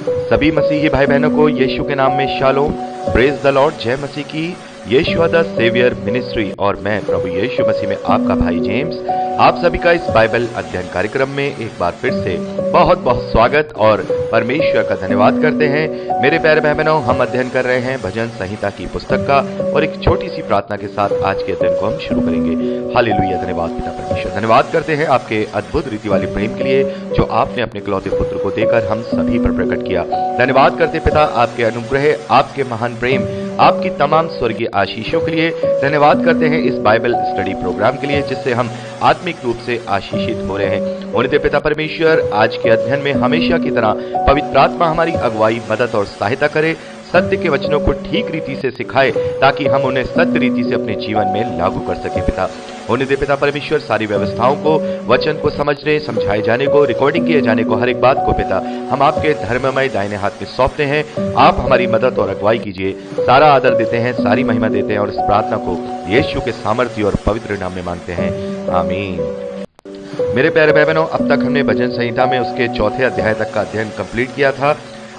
सभी मसीही भाई बहनों को यीशु के नाम में शालोम, प्रेज द लॉर्ड, जय मसीह की। यीशु द सेवियर मिनिस्ट्री और मैं प्रभु यीशु मसीह में आपका भाई जेम्स, आप सभी का इस बाइबल अध्ययन कार्यक्रम में एक बार फिर से बहुत बहुत स्वागत और परमेश्वर का धन्यवाद करते हैं। मेरे प्यारे भाई बहनों, हम अध्ययन कर रहे हैं भजन संहिता की पुस्तक का और एक छोटी सी प्रार्थना के साथ आज के अध्ययन को हम शुरू करेंगे। हालेलुया, धन्यवाद पिता परमेश्वर, धन्यवाद करते हैं आपके अद्भुत रीति वाले प्रेम के लिए जो आपने अपने इकलौते पुत्र को देकर हम सभी पर प्रकट किया। धन्यवाद करते पिता आपके अनुग्रह, आपके महान प्रेम, आपकी तमाम स्वर्गीय आशीषों के लिए। धन्यवाद करते हैं इस बाइबल स्टडी प्रोग्राम के लिए जिससे हम आत्मिक रूप से आशीषित हो रहे हैं। होने दे पिता परमेश्वर, आज के अध्ययन में हमेशा की तरह पवित्र आत्मा हमारी अगुवाई, मदद और सहायता करे, सत्य के वचनों को ठीक रीति से सिखाए ताकि हम उन्हें सत्य रीति से अपने जीवन में लागू कर सके। पिता होने दे पिता परमेश्वर, सारी व्यवस्थाओं को, वचन को समझने, समझाए जाने को, रिकॉर्डिंग किए जाने को, हर एक बात को पिता हम आपके धर्ममय दाहिने हाथ में सौंपते हैं। आप हमारी मदद और अगुवाई कीजिए। सारा आदर देते हैं, सारी महिमा देते हैं और इस प्रार्थना को यीशु के सामर्थ्य और पवित्र नाम में मांगते हैं, आमीन। मेरे प्यारे भाई बहनों, अब तक हमने भजन संहिता में उसके चौथे अध्याय तक का अध्ययन कंप्लीट किया था।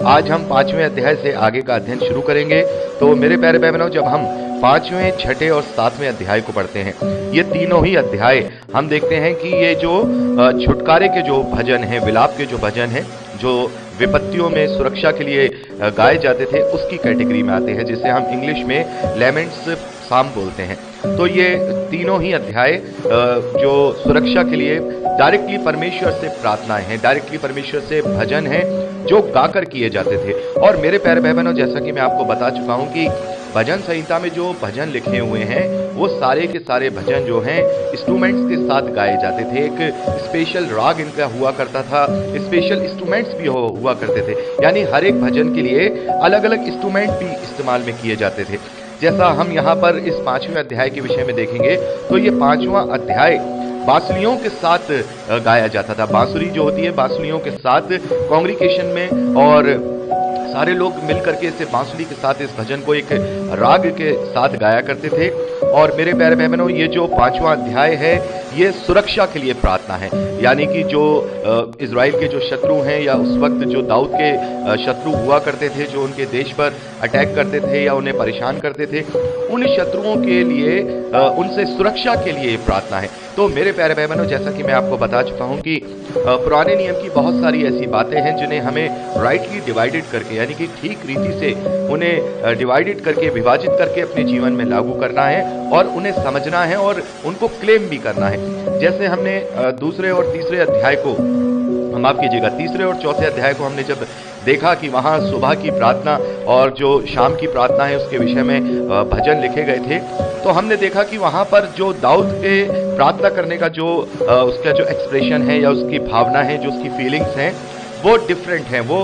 आज हम 5वें अध्याय से आगे का अध्ययन शुरू करेंगे। तो मेरे प्यारे भाई बहनों, जब हम 5वें, 6ठे और 7वें अध्याय को पढ़ते हैं, ये तीनों ही अध्याय हम देखते हैं कि ये जो छुटकारे के जो भजन हैं, विलाप के जो भजन हैं, जो विपत्तियों में सुरक्षा के लिए गाए जाते थे, उसकी कैटेगरी में आते हैं, जिसे हम इंग्लिश में लेमेंट्स साम बोलते हैं। तो ये तीनों ही अध्याय जो सुरक्षा के लिए डायरेक्टली परमेश्वर से प्रार्थनाएं हैं, डायरेक्टली परमेश्वर से भजन हैं जो गाकर किए जाते थे। और मेरे प्यारे भाई बहनों, जैसा कि मैं आपको बता चुका हूं कि भजन संहिता में जो भजन लिखे हुए हैं वो सारे के सारे भजन जो हैं इंस्ट्रूमेंट्स के साथ गाए जाते थे। एक स्पेशल राग इनका हुआ करता था, स्पेशल इंस्ट्रूमेंट्स भी हुआ करते थे, यानी हर एक भजन के लिए अलग अलग इंस्ट्रूमेंट भी इस्तेमाल में किए जाते थे। जैसा हम यहाँ पर इस 5वें अध्याय के विषय में देखेंगे तो ये 5वां अध्याय बांसुरियों के साथ गाया जाता था। बांसुरी जो होती है, बांसुरियों के साथ कांग्रीगेशन में और सारे लोग मिलकर के इसे बांसुरी के साथ इस भजन को एक राग के साथ गाया करते थे। और मेरे प्यारे भाई बहनों, ये जो 5वां अध्याय है ये सुरक्षा के लिए प्रार्थना है, यानी कि जो इजराइल के जो शत्रु हैं या उस वक्त जो दाऊद के शत्रु हुआ करते थे, जो उनके देश पर अटैक करते थे या उन्हें परेशान करते थे, उन शत्रुओं के लिए उनसे सुरक्षा के लिए प्रार्थना है। तो मेरे प्यारे भाई बहनों, जैसा कि मैं आपको बता चुका हूं कि पुराने नियम की बहुत सारी ऐसी बातें हैं जिन्हें हमें राइटली डिवाइडेड करके, यानी कि ठीक रीति से उन्हें डिवाइडेड करके, विभाजित करके अपने जीवन में लागू करना है और उन्हें समझना है और उनको क्लेम भी करना है। जैसे हमने दूसरे और तीसरे अध्याय को, माफ कीजिएगा, तीसरे और चौथे अध्याय को हमने जब देखा कि वहां सुबह की प्रार्थना और जो शाम की प्रार्थना है उसके विषय में भजन लिखे गए थे, तो हमने देखा कि वहां पर जो दाऊद के प्रार्थना करने का जो उसका जो एक्सप्रेशन है या उसकी भावना है, जो उसकी फीलिंग्स हैं, वो डिफरेंट है, वो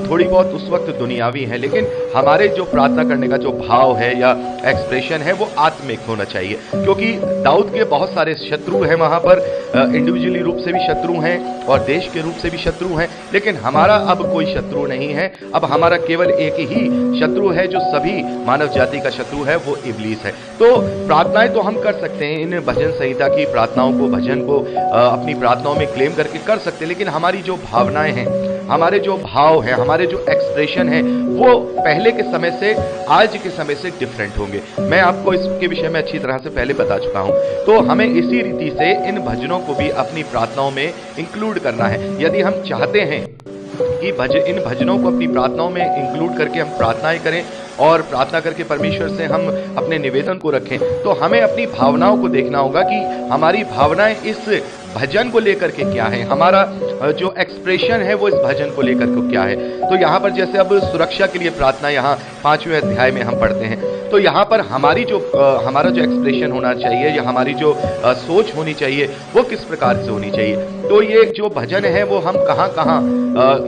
थोड़ी बहुत उस वक्त दुनियावी है। लेकिन हमारे जो प्रार्थना करने का जो भाव है या एक्सप्रेशन है वो आत्मिक होना चाहिए, क्योंकि दाऊद के बहुत सारे शत्रु हैं वहां पर, इंडिविजुअली रूप से भी शत्रु हैं और देश के रूप से भी शत्रु हैं। लेकिन हमारा अब कोई शत्रु नहीं है, अब हमारा केवल एक ही शत्रु है जो सभी मानव जाति का शत्रु है, वो इब्लीस है। तो प्रार्थनाएं तो हम कर सकते हैं, इन भजन संहिता की प्रार्थनाओं को, भजन को अपनी प्रार्थनाओं में क्लेम करके कर सकते हैं, लेकिन हमारी जो भावनाएं हैं, हमारे जो भाव है, हमारे जो एक्सप्रेशन है, वो पहले के समय से आज के समय से डिफरेंट होंगे। मैं आपको इसके विषय में अच्छी तरह से पहले बता चुका हूं। तो हमें इसी रीति से इन भजनों को भी अपनी प्रार्थनाओं में इंक्लूड करना है। यदि हम चाहते हैं कि इन भजनों को अपनी प्रार्थनाओं में इंक्लूड करके हम प्रार्थनाएं करें और प्रार्थना करके परमेश्वर से हम अपने निवेदन को रखें, तो हमें अपनी भावनाओं को देखना होगा कि हमारी भावनाएं इस भजन को लेकर के क्या है, हमारा जो एक्सप्रेशन है वो इस भजन को लेकर के क्या है। तो यहाँ पर जैसे अब सुरक्षा के लिए प्रार्थना यहाँ 5वें अध्याय में हम पढ़ते हैं, तो यहाँ पर हमारी जो हमारा जो एक्सप्रेशन होना चाहिए या हमारी जो सोच होनी चाहिए वो किस प्रकार से होनी चाहिए। तो ये जो भजन है वो हम कहाँ कहाँ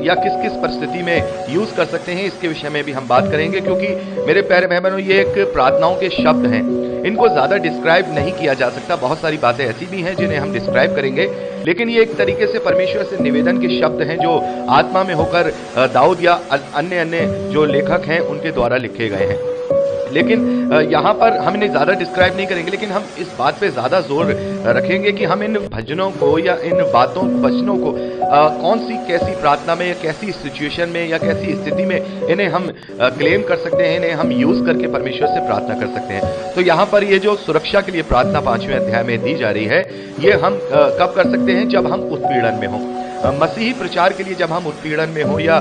या किस किस परिस्थिति में यूज कर सकते हैं, इसके विषय में भी हम बात करेंगे। क्योंकि मेरे प्यारे भाई बहनों, ये एक प्रार्थनाओं के शब्द हैं, इनको ज्यादा डिस्क्राइब नहीं किया जा सकता। बहुत सारी बातें ऐसी भी हैं जिन्हें हम डिस्क्राइब करेंगे, लेकिन ये एक तरीके से परमेश्वर से निवेदन के शब्द हैं जो आत्मा में होकर दाऊद या अन्य अन्य जो लेखक हैं उनके द्वारा लिखे गए हैं। लेकिन यहाँ पर हम इन्हें ज़्यादा डिस्क्राइब नहीं करेंगे, लेकिन हम इस बात पे ज़्यादा जोर रखेंगे कि हम इन भजनों को या इन बातों वचनों को कौन सी कैसी प्रार्थना में या कैसी सिचुएशन में या कैसी स्थिति में इन्हें हम क्लेम कर सकते हैं, इन्हें हम यूज़ करके परमेश्वर से प्रार्थना कर सकते हैं। तो यहाँ पर ये जो सुरक्षा के लिए प्रार्थना 5वें अध्याय में दी जा रही है, ये हम कब कर सकते हैं? जब हम उत्पीड़न में हों। मसीही प्रचार के लिए जब हम उत्पीड़न में हो या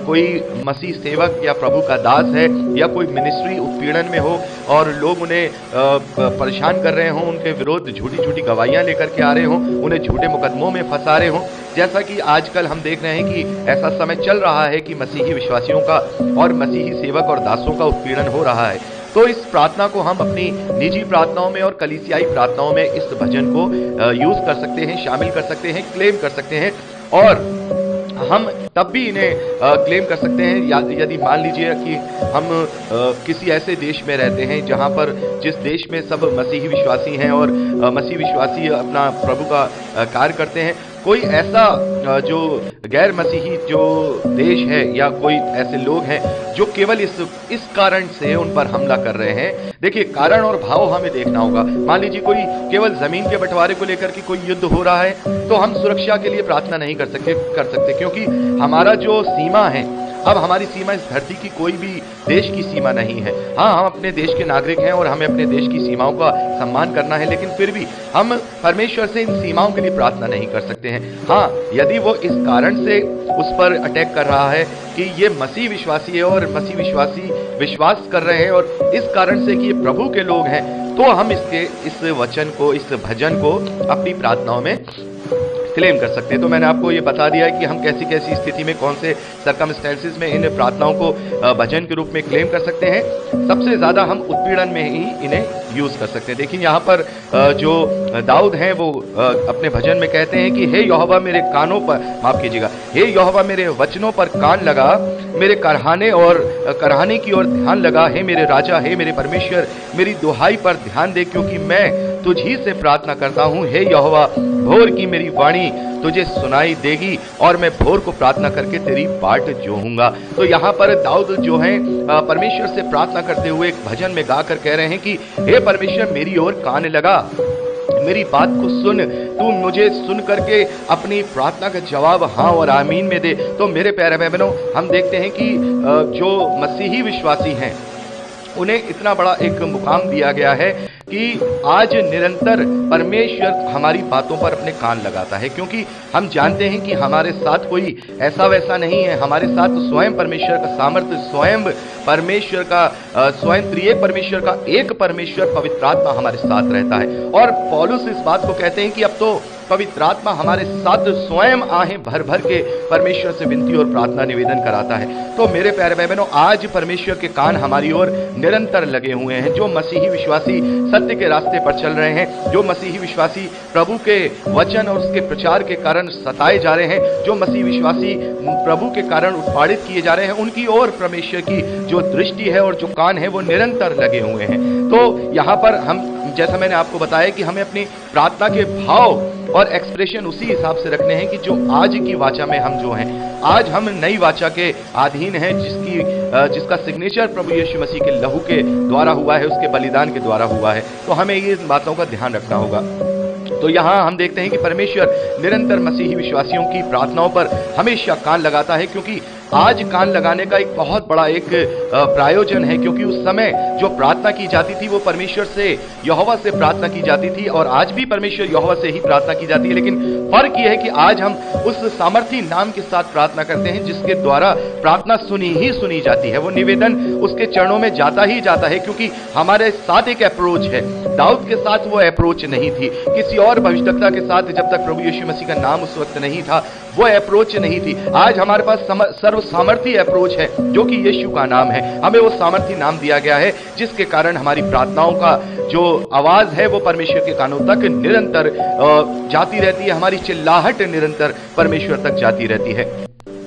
कोई मसीह सेवक या प्रभु का दास है या कोई मिनिस्ट्री उत्पीड़न में हो और लोग उन्हें परेशान कर रहे हों, उनके विरोध झूठी झूठी गवाहियां लेकर के आ रहे हों, उन्हें झूठे मुकदमों में फंसा रहे हों, जैसा कि आजकल हम देख रहे हैं कि ऐसा समय चल रहा है कि मसीही विश्वासियों का और मसीही सेवक और दासों का उत्पीड़न हो रहा है। तो इस प्रार्थना को हम अपनी निजी प्रार्थनाओं में और कलीसियाई प्रार्थनाओं में इस भजन को यूज कर सकते हैं, शामिल कर सकते हैं, क्लेम कर सकते हैं। और हम तब भी इन्हें क्लेम कर सकते हैं यदि मान लीजिए कि हम किसी ऐसे देश में रहते हैं जहां पर जिस देश में सब मसीही विश्वासी हैं और मसीही विश्वासी अपना प्रभु का कार्य करते हैं। कोई ऐसा जो गैर मसीही जो देश है या कोई ऐसे लोग हैं जो केवल इस कारण से उन पर हमला कर रहे हैं। देखिए, कारण और भाव हमें देखना होगा। मान लीजिए कोई केवल जमीन के बंटवारे को लेकर के कोई युद्ध हो रहा है, तो हम सुरक्षा के लिए प्रार्थना नहीं कर सकते क्योंकि हमारा जो सीमा है, अब हमारी सीमा इस धरती की कोई भी देश की सीमा नहीं है। हाँ, हम अपने देश के नागरिक हैं और हमें अपने देश की सीमाओं का सम्मान करना है, लेकिन फिर भी हम परमेश्वर से इन सीमाओं के लिए प्रार्थना नहीं कर सकते हैं। हाँ, यदि वो इस कारण से उस पर अटैक कर रहा है कि ये मसीह विश्वासी है और मसीह विश्वासी विश्वास कर रहे हैं और इस कारण से कि ये प्रभु के लोग हैं, तो हम इस वचन को, इस भजन को अपनी प्रार्थनाओं में क्लेम कर सकते हैं। तो मैंने आपको ये बता दिया है कि हम कैसी कैसी स्थिति में, कौन से सर्कमस्टेंसेस में इन प्रार्थनाओं को भजन के रूप में क्लेम कर सकते हैं। सबसे ज्यादा हम उत्पीड़न में ही इन्हें यूज कर सकते हैं। देखिए, यहाँ पर जो दाऊद हैं वो अपने भजन में कहते हैं कि हे यहोवा मेरे कानों पर, माफ कीजिएगा, हे यहोवा मेरे वचनों पर कान लगा, मेरे कराहने की ओर ध्यान लगा। हे मेरे राजा, हे मेरे परमेश्वर, मेरी दुहाई पर ध्यान दे, क्योंकि मैं तुझी से प्रार्थना करता हूँ। हे यहोवा, भोर की मेरी वाणी तुझे सुनाई देगी और मैं भोर को प्रार्थना करके तेरी बाट जोहूंगा। तो यहाँ पर दाऊद जो है परमेश्वर से प्रार्थना करते हुए एक भजन में गाकर कह रहे हैं कि हे परमेश्वर, मेरी ओर कान लगा, मेरी बात को सुन, तू मुझे सुन करके अपनी प्रार्थना का जवाब हाँ और आमीन में दे। तो मेरे प्यारे भाई बहनों, हम देखते हैं कि जो मसीही विश्वासी हैं उन्हें इतना बड़ा एक मुकाम दिया गया है कि आज निरंतर परमेश्वर हमारी बातों पर अपने कान लगाता है, क्योंकि हम जानते हैं कि हमारे साथ कोई ऐसा वैसा नहीं है। हमारे साथ स्वयं परमेश्वर का सामर्थ्य, स्वयं परमेश्वर का स्वयं त्रिएक परमेश्वर का एक परमेश्वर पवित्र आत्मा हमारे साथ रहता है। और पौलुस इस बात को कहते हैं कि अब तो पवित्र आत्मा हमारे साथ स्वयं आहें भर भर के परमेश्वर से विनती और प्रार्थना निवेदन कराता है। तो मेरे प्यारे भाई बहनों, आज परमेश्वर के कान हमारी ओर निरंतर लगे हुए हैं। जो मसीही विश्वासी सत्य के रास्ते पर चल रहे हैं, जो मसीही विश्वासी प्रभु के वचन और उसके प्रचार के कारण सताए जा रहे हैं, जो मसीही विश्वासी प्रभु के कारण उत्पादित किए जा रहे हैं, उनकी ओर परमेश्वर की जो दृष्टि है और जो कान है वो निरंतर लगे हुए हैं। तो यहाँ पर हम, जैसा मैंने आपको बताया कि हमें अपनी प्रार्थना के भाव और एक्सप्रेशन उसी हिसाब से रखने हैं कि जो आज की वाचा में हम जो हैं, आज हम नई वाचा के अधीन हैं, जिसका सिग्नेचर प्रभु यीशु मसीह के लहू के द्वारा हुआ है, उसके बलिदान के द्वारा हुआ है। तो हमें ये बातों का ध्यान रखना होगा। तो यहाँ हम देखते हैं कि परमेश्वर निरंतर मसीही विश्वासियों की प्रार्थनाओं पर हमेशा कान लगाता है, क्योंकि आज कान लगाने का एक बहुत बड़ा एक प्रायोजन है। क्योंकि उस समय जो प्रार्थना की जाती थी वो परमेश्वर से, यहोवा से प्रार्थना की जाती थी, और आज भी परमेश्वर यहोवा से ही प्रार्थना की जाती है। लेकिन फर्क यह है कि आज हम उस सामर्थी नाम के साथ प्रार्थना करते हैं जिसके द्वारा प्रार्थना सुनी जाती है। वो निवेदन उसके चरणों में जाता ही जाता है, क्योंकि हमारे साथ एक अप्रोच है। दाऊद के साथ वो अप्रोच नहीं थी, किसी और भविष्यद्वक्ता के साथ जब तक प्रभु यीशु मसीह का नाम उस वक्त नहीं था, वो अप्रोच नहीं थी। आज हमारे पास सर्व सामर्थी अप्रोच है, जो कि यीशु का नाम है। हमें वो सामर्थी नाम दिया गया है, जिसके कारण हमारी प्रार्थनाओं का जो आवाज है वो परमेश्वर के कानों तक निरंतर जाती रहती है। हमारी चिल्लाहट निरंतर परमेश्वर तक जाती रहती है।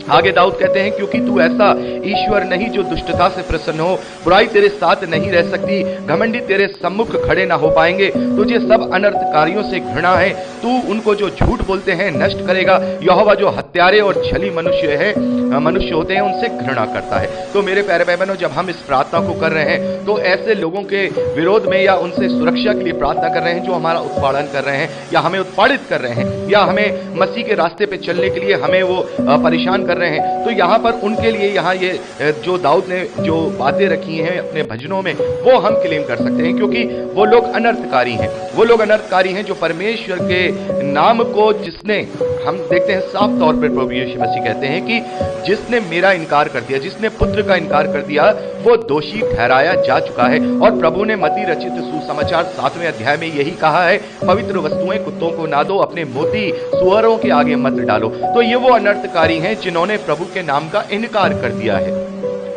आगे दाऊद कहते हैं, क्योंकि तू ऐसा ईश्वर नहीं जो दुष्टता से प्रसन्न हो, बुराई तेरे साथ नहीं रह सकती, घमंडी तेरे सम्मुख खड़े ना हो पाएंगे, तुझे सब अनर्थकारियों से घृणा है, तू उनको जो झूठ बोलते हैं नष्ट करेगा। यहोवा जो हत्यारे और छली मनुष्य होते हैं उनसे घृणा करता है। तो मेरे प्यारे भाई बहनों, जब हम इस प्रार्थना को कर रहे हैं तो ऐसे लोगों के विरोध में या उनसे सुरक्षा के लिए प्रार्थना कर रहे हैं जो हमारा उत्पादन कर रहे हैं या हमें उत्पादित कर रहे हैं या हमें मसीह के रास्ते पे चलने के लिए हमें वो परेशान कर रहे हैं। तो यहाँ पर उनके लिए यहाँ ये जो दाऊद ने जो बातें रखी हैं अपने भजनों में, वो हम क्लेम कर सकते हैं, क्योंकि वो लोग अनर्थकारी हैं। वो लोग अनर्थकारी हैं जो परमेश्वर के नाम को, जिसने, हम देखते हैं साफ तौर पर प्रभु यीशु मसीह कहते हैं कि जिसने मेरा इनकार कर दिया, जिसने पुत्र का इनकार कर दिया, वो दोषी ठहराया जा चुका है। और प्रभु ने मत्ती रचित सुसमाचार 7वें अध्याय में यही कहा है, पवित्र वस्तुएं कुत्तों को ना दो, अपने मोती सुअरों के आगे मत डालो। तो ये वो अनर्थकारी हैं जिन्होंने प्रभु के नाम का इनकार कर दिया है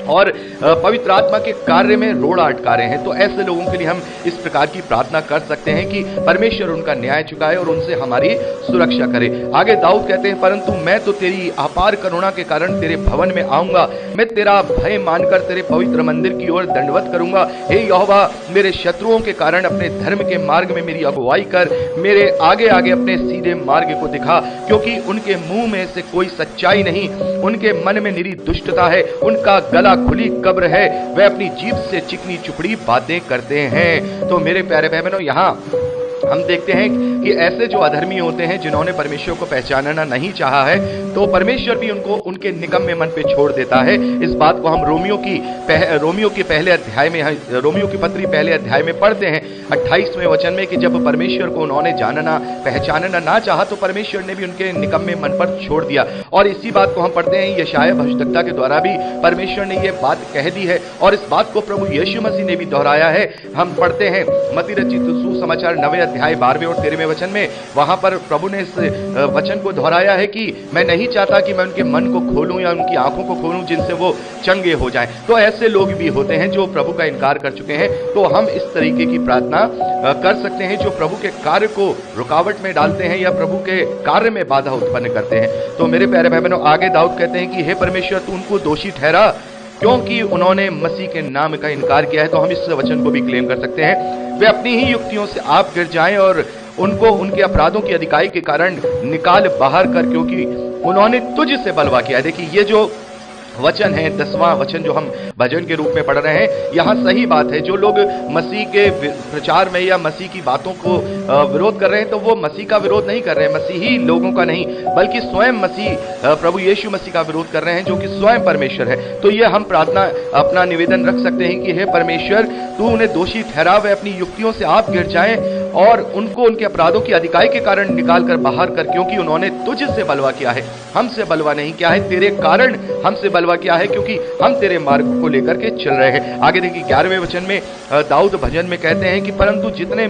और पवित्र आत्मा के कार्य में रोड़ा अटका रहे हैं। तो ऐसे लोगों के लिए हम इस प्रकार की प्रार्थना कर सकते हैं कि परमेश्वर उनका न्याय चुकाए और उनसे हमारी सुरक्षा करे। आगे दाऊद कहते हैं, परंतु मैं तो तेरी अपार करुणा के कारण तेरे भवन में आऊंगा, मैं तेरा भय मानकर तेरे पवित्र मंदिर की ओर दंडवत करूंगा। हे यहोवा, मेरे शत्रुओं के कारण अपने धर्म के मार्ग में मेरी अगुवाई कर, मेरे आगे आगे अपने सीधे मार्ग को दिखा, क्योंकि उनके मुंह में से कोई सच्चाई नहीं, उनके मन में निरी दुष्टता है, उनका गला खुली कब्र है, वे अपनी जीभ से चिकनी चुपड़ी बातें करते हैं। तो मेरे प्यारे भाई बहनों, यहाँ हम देखते हैं कि ऐसे जो अधर्मी होते हैं जिन्होंने परमेश्वर को पहचानना नहीं चाहा है, तो परमेश्वर भी उनको उनके निकम्मे मन पे छोड़ देता है। इस बात को हम रोमियो की पहले अध्याय में, रोमियो की पत्री पहले अध्याय में पढ़ते हैं 28वें वचन में कि जब परमेश्वर को उन्होंने जानना पहचानना ना चाहा तो परमेश्वर ने भी उनके निकम्मे मन पर छोड़ दिया। और इसी बात को हम पढ़ते हैं यशायाह भविष्यद्वक्ता के द्वारा भी परमेश्वर ने यह बात कह दी है और इस बात को प्रभु यीशु मसीह ने भी दोहराया है। हम पढ़ते हैं मत्ती रचित सुसमाचार 9वें अध्याय 12वें और 13वें वचन में, वहां पर प्रभु ने इस वचन को दोहराया है कि मैं नहीं चाहता कि मैं उनके मन को खोलूं या उनकी आंखों को खोलूं जिनसे वो चंगे हो जाएं। तो ऐसे लोग भी होते हैं जो प्रभु का इनकार कर चुके हैं। तो हम इस तरीके की प्रार्थना कर सकते हैं जो प्रभु के कार्य को रुकावट में डालते हैं या प्रभु के कार्य में बाधा उत्पन्न करते हैं। तो मेरे प्यारे भाई बहनों, आगे दाऊद कहते हैं कि हे परमेश्वर, तू उनको दोषी ठहरा क्योंकि उन्होंने मसीह के नाम का इनकार किया है। तो हम इस वचन को भी क्लेम कर सकते हैं, वे अपनी ही युक्तियों से आप गिर जाएं और उनको उनके अपराधों की अधिकाई के कारण निकाल बाहर कर, क्योंकि उन्होंने तुझ से बलवा किया। देखिए, ये जो वचन है 10वां वचन जो हम भजन के रूप में पढ़ रहे हैं, यहाँ सही बात है। जो लोग मसीह के प्रचार में या मसीह की बातों को विरोध कर रहे हैं, तो वो मसीह का विरोध नहीं कर रहे हैं, मसीही लोगों का नहीं, बल्कि स्वयं मसीह प्रभु यीशु मसीह का विरोध कर रहे हैं जो कि स्वयं परमेश्वर है। तो ये हम प्रार्थना अपना निवेदन रख सकते हैं कि हे परमेश्वर, तू उन्हें दोषी ठहरा, वे अपनी युक्तियों से आप गिर जाएं और उनको उनके अपराधों की अधिकाई के कारण निकाल कर बाहर कर, क्योंकि उन्होंने तुझसे बलवा किया है, हमसे बलवा नहीं किया है, तेरे कारण हमसे बलवा किया है, क्योंकि हम तेरे मार्ग को लेकर के चल रहे हैं। आगे देखिए 11वें वचन में दाऊद भजन में कहते हैं कि परंतु जितने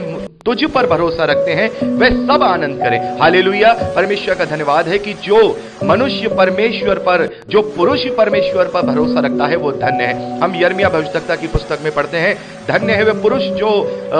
तुझ पर भरोसा रखते हैं वे सब आनंद करें। हालेलुया, परमेश्वर का धन्यवाद है कि जो मनुष्य परमेश्वर पर, जो पुरुष परमेश्वर पर भरोसा रखता है वो धन्य है। हम यिर्मयाह भविष्यद्वक्ता की पुस्तक में पढ़ते हैं, धन्य है वे पुरुष जो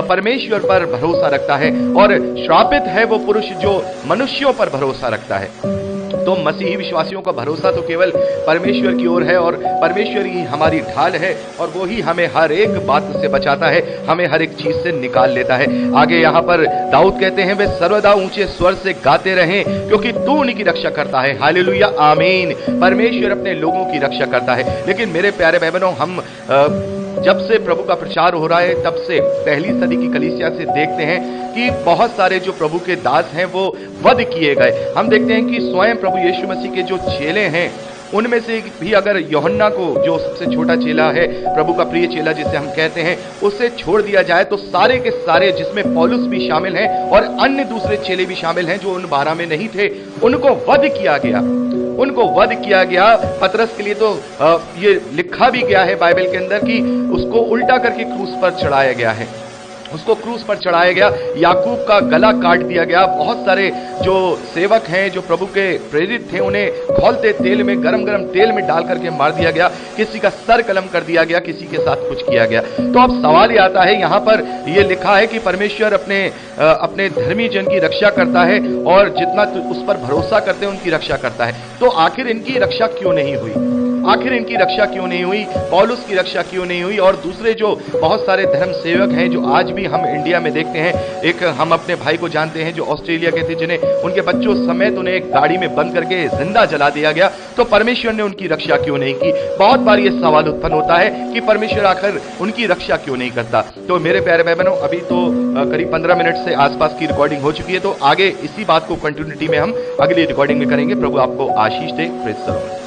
परमेश्वर पर भरोसा रखता है और श्रापित है वो पुरुष जो मनुष्यों पर भरोसा रखता है। तो मसीही विश्वासियों का भरोसा तो केवल परमेश्वर की ओर है और परमेश्वर ही हमारी ढाल है और वो ही हमें हर एक बात से बचाता है, हमें हर एक चीज से निकाल लेता है। आगे यहाँ पर दाऊद कहते हैं, वे सर्वदा ऊंचे स्वर से गाते रहें क्योंकि तू उन्हीं की रक्षा करता है। हालेलुया, आमीन। परमेश्वर अपने लोगों की रक्षा करता है। लेकिन मेरे प्यारे भाई बहनों, हम जब से प्रभु का प्रचार हो रहा है तब से पहली सदी की कलीसिया से देखते हैं कि बहुत सारे जो प्रभु के दास हैं वो वध किए गए। हम देखते हैं कि स्वयं प्रभु यीशु मसीह के जो चेले हैं उनमें से भी अगर यूहन्ना को, जो सबसे छोटा चेला है, प्रभु का प्रिय चेला जिसे हम कहते हैं, उसे छोड़ दिया जाए तो सारे के सारे, जिसमें पौलुस भी शामिल हैं और अन्य दूसरे चेले भी शामिल हैं जो उन 12 में नहीं थे, उनको वध किया गया। उनको वध किया गया। पतरस के लिए तो ये लिखा भी गया है बाइबल के अंदर कि उसको उल्टा करके क्रूस पर चढ़ाया गया है। उसको क्रूस पर चढ़ाया गया, याकूब का गला काट दिया गया। बहुत सारे जो सेवक हैं, जो प्रभु के प्रेरित थे, उन्हें खौलते तेल में, गरम गरम तेल में डाल करके मार दिया गया। किसी का सर कलम कर दिया गया, किसी के साथ कुछ किया गया। तो अब सवाल ये आता है, यहां पर यह लिखा है कि परमेश्वर अपने धर्मी जन की रक्षा करता है और जितना उस पर भरोसा करते हैं उनकी रक्षा करता है। तो आखिर इनकी रक्षा क्यों नहीं हुई? आखिर इनकी रक्षा क्यों नहीं हुई? पौलुस की रक्षा क्यों नहीं हुई? और दूसरे जो बहुत सारे धर्म सेवक हैं, जो आज भी हम इंडिया में देखते हैं, एक हम अपने भाई को जानते हैं जो ऑस्ट्रेलिया के थे, जिन्हें उनके बच्चों समेत उन्हें एक गाड़ी में बंद करके जिंदा जला दिया गया। तो परमेश्वर ने उनकी रक्षा क्यों नहीं की? बहुत बार यह सवाल उत्पन्न होता है कि परमेश्वर आखिर उनकी रक्षा क्यों नहीं करता। तो मेरे प्यारे भाई बहनों, अभी तो करीब 15 मिनट से आसपास की रिकॉर्डिंग हो चुकी है, तो आगे इसी बात को कंटिन्यूटी में हम अगली रिकॉर्डिंग में करेंगे। प्रभु आपको आशीष दे। Praise the Lord.